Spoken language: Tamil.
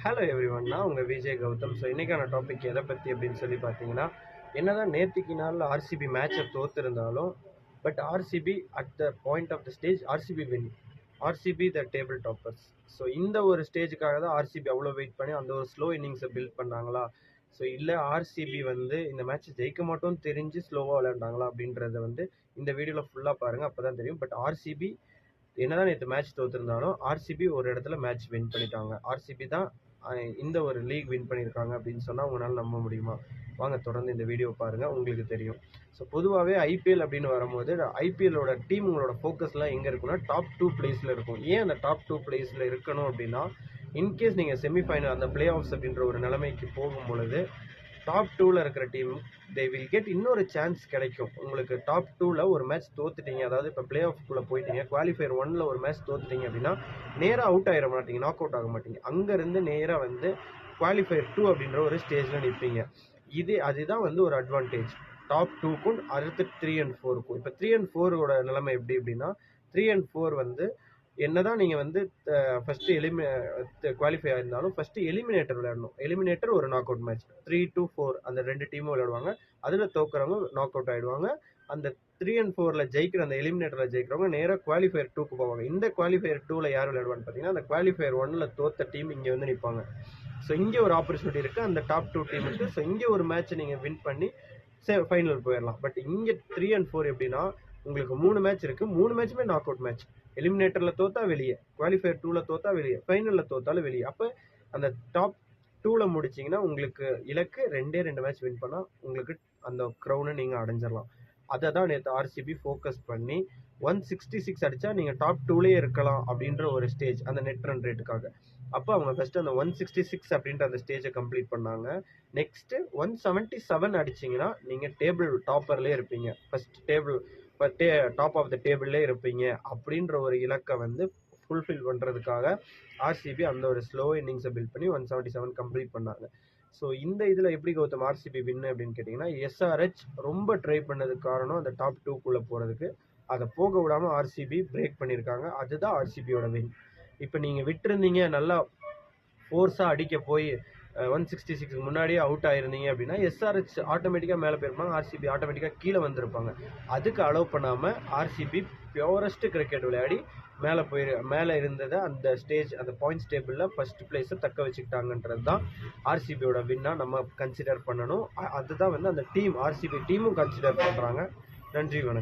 ஹலோ எவ்ரிவன், நான் உங்கள் விஜய் கௌதம். ஸோ இன்றைக்கான டாபிக் எதை பற்றி அப்படின்னு சொல்லி பார்த்தீங்கன்னா, என்னதான் நேற்றுக்கு நாளில் ஆர்சிபி மேட்சை தோற்றுருந்தாலும், but RCB at the point of the stage RCB win. RCB the table toppers. So இந்த ஒரு ஸ்டேஜுக்காக தான் ஆர்சிபி அவ்வளோ வெயிட் பண்ணி அந்த ஒரு ஸ்லோ இன்னிங்ஸை பில்ட் பண்ணாங்களா, ஸோ இல்லை ஆர்சிபி இந்த மேட்ச் ஜெயிக்க மாட்டோம்னு தெரிஞ்சு ஸ்லோவாக விளையாண்டாங்களா அப்படின்றத இந்த வீடியோவில் ஃபுல்லாக பாருங்கள், அப்போ தான் தெரியும். பட் ஆர்சிபி என்னதான் நேற்று மேட்ச் தோற்றுருந்தாலும் ஆர்சிபி ஒரு இடத்துல மேட்ச் வின் பண்ணிட்டாங்க. ஆர்சிபி தான் இந்த ஒரு லீக் வின் பண்ணியிருக்காங்க அப்படின்னு சொன்னால் உங்களால் நம்ப முடியுமா? வாங்க தொடர்ந்து இந்த வீடியோ பாருங்கள், உங்களுக்கு தெரியும். ஸோ பொதுவாகவே ஐபிஎல் அப்படின்னு வரும்போது ஐபிஎல்லோட டீமுங்களோட ஃபோக்கஸ்லாம் எங்கே இருக்குன்னா டாப் 2 பிளேஸில் இருக்கும். ஏன் அந்த டாப் 2 பிளேஸில் இருக்கணும் அப்படின்னா, இன்கேஸ் நீங்கள் செமிஃபைனல் அந்த பிளே ஆஃப்ஸ் அப்படின்ற ஒரு நிலைமைக்கு போகும் பொழுது டாப் 2ல் இருக்கிற டீம் தே வில் கெட் இன்னொரு சான்ஸ் கிடைக்கும். உங்களுக்கு டாப் 2ல் ஒரு மேட்ச் தோத்துட்டீங்க, அதாவது இப்போ பிளே ஆஃப்குள்ளே போயிட்டீங்க, குவாலிஃபயர் 1ல் ஒரு மேட்ச் தோத்துட்டீங்க அப்படின்னா நேராக அவுட் ஆகிட மாட்டீங்க, நாக் அவுட் ஆக மாட்டீங்க. அங்கேருந்து நேராக குவாலிஃபயர் 2 அப்படின்ற ஒரு ஸ்டேஜில் நிற்பீங்க. அதுதான் ஒரு அட்வான்டேஜ் டாப் 2க்கும் அடுத்து 3 and 4க்கும். இப்போ 3 and 4ஓட நிலைமை எப்படி அப்படின்னா, 3 and 4 என்னதான் நீங்கள் ஃபஸ்ட்டு குவாலிஃபை ஆயிருந்தாலும் ஃபஸ்ட்டு எலிமினேட்டர் விளையாடணும். எலிமினேட்டர் ஒரு நாக் அவுட் மேட்ச் 3 to 4 அந்த 2 டீமும் விளையாடுவாங்க. அதில் தோக்குறவங்க நாக் அவுட் ஆகிடுவாங்க. அந்த 3 and 4ல் ஜெயிக்கிற அந்த எலிமினேட்டரில் ஜெயிக்கிறவங்க நேராக குவாலிஃபயர் 2க்கு போவாங்க. இந்த குவாலிஃபயர் 2ல் யார் விளையாடுவான்னு பார்த்தீங்கன்னா, அந்த குவாலிஃபயர் 1ல் தோத்த டீம் இங்கே நிற்பாங்க. ஸோ இங்கே ஒரு ஆப்பர்ச்சுனிட்டி இருக்குது அந்த டாப் 2 டீமுக்கு. ஸோ இங்கே ஒரு மேட்ச்சை நீங்கள் வின் பண்ணி ஃபைனல் போயிடலாம். பட் இங்கே 3 and 4 எப்படின்னா, உங்களுக்கு 3 மேட்ச் இருக்குது, 3 மேட்சுமே நாக் அவுட் மேட்ச். எலிமினேட்டரில் தோத்தா வெளியே, குவாலிஃபயர் 2ல் தோத்தா வெளியே, ஃபைனலில் தோத்தாலும் வெளியே. அப்போ அந்த டாப் 2ல் முடிச்சிங்கன்னா உங்களுக்கு இலக்கு 2 மேட்ச் வின் பண்ணால் உங்களுக்கு அந்த க்ரௌனை நீங்கள் அடைஞ்சிடலாம். அதை தான் நேற்று ஆர்சிபி ஃபோக்கஸ் பண்ணி 166 அடித்தா நீங்கள் டாப் 2லேயே இருக்கலாம் அப்படின்ற ஒரு ஸ்டேஜ் அந்த நெட் ரன் ரேட்டுக்காக. அப்போ அவங்க ஃபஸ்ட்டு அந்த 166 அப்படின்ற அந்த ஸ்டேஜை கம்ப்ளீட் பண்ணாங்க. நெக்ஸ்ட்டு 177 அடிச்சிங்கன்னா நீங்கள் டேபிள் டாப்பர்லேயே இருப்பீங்க, first table top of the டேபிள்லே இருப்பீங்க அப்படின்ற ஒரு இலக்கை ஃபுல்ஃபில் பண்ணுறதுக்காக ஆர்சிபி அந்த ஒரு ஸ்லோ இன்னிங்ஸை பில்ட் பண்ணி 177 கம்ப்ளீட் பண்ணாங்க. ஸோ இந்த இதில் எப்படி கௌதம் ஆர்சிபி வின்னு அப்படின்னு கேட்டிங்கன்னா, எஸ்ஆர்ஹெச் ரொம்ப ட்ரை பண்ணதுக்கு காரணம் அந்த டாப் 2க்குள்ளே போகிறதுக்கு. அதை போக விடாமல் ஆர்சிபி பிரேக் பண்ணியிருக்காங்க. அதுதான் ஆர்சிபியோட வின். இப்போ நீங்கள் விட்டுருந்தீங்க, நல்லா ஃபோர்ஸாக அடிக்க போய் 166 முன்னாடியே அவுட் ஆயிருந்தீங்க அப்படின்னா எஸ்ஆர்ஹெச் ஆட்டோமேட்டிக்காக மேலே போயிருப்பாங்க, ஆர்சிபி ஆட்டோமேட்டிக்காக கீழே வந்திருப்பாங்க. அதுக்கு அலோவ் பண்ணாமல் ஆர்சிபி பியூரஸ்ட் கிரிக்கெட் விளையாடி மேலே இருந்ததை அந்த ஸ்டேஜ் அந்த பாயிண்ட்ஸ் டேபிளில் ஃபர்ஸ்ட் பிளேஸை தக்க வச்சுக்கிட்டாங்கன்றது தான் ஆர்சிபியோட வின்னாக நம்ம கன்சிடர் பண்ணணும். அதுதான் அந்த டீம் ஆர்சிபி டீமும் கன்சிடர் பண்ணுறாங்க. நன்றி, வணக்கம்.